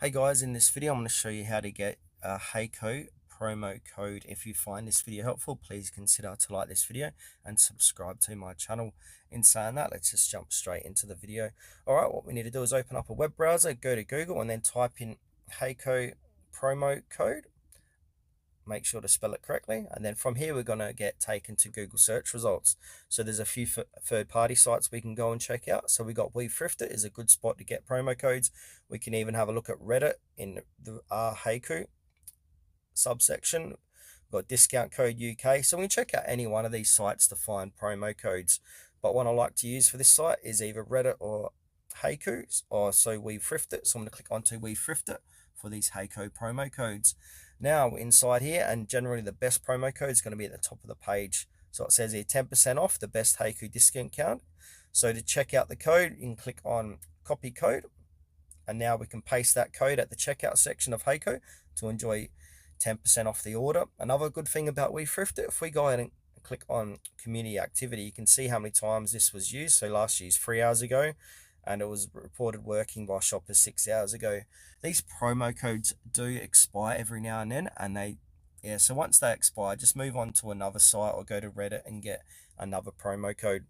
Hey guys, in this video I'm going to show you how to get a Hacoo promo code. If you find this video helpful, please consider to like this video and subscribe to my channel. In saying that, let's just jump straight into the video. Alright, what we need to do is open up a web browser, go to Google and then type in Hacoo promo code. Make sure to spell it correctly, and then from here we're going to get taken to Google search results. So there's a few third-party sites we can go and check out. So we got WeThriftit is a good spot to get promo codes. We can even have a look at Reddit in the Hacoo subsection. We've got discount code UK, so we can check out any one of these sites to find promo codes. But what I like to use for this site is either Reddit or Hacoo, or so WeThriftit. So I'm going to click onto WeThriftit for these Hacoo promo codes. Now inside here, and generally the best promo code is going to be at the top of the page. So it says here 10% off the best Hacoo discount count. So to check out the code, you can click on copy code, and now we can paste that code at the checkout section of Hacoo to enjoy 10% off the order. Another good thing about WeThriftit, if we go ahead and click on community activity, you can see how many times this was used. So last used 3 hours ago, and it was reported working by shoppers 6 hours ago. These promo codes do expire every now and then, and so once they expire, just move on to another site or go to Reddit and get another promo code.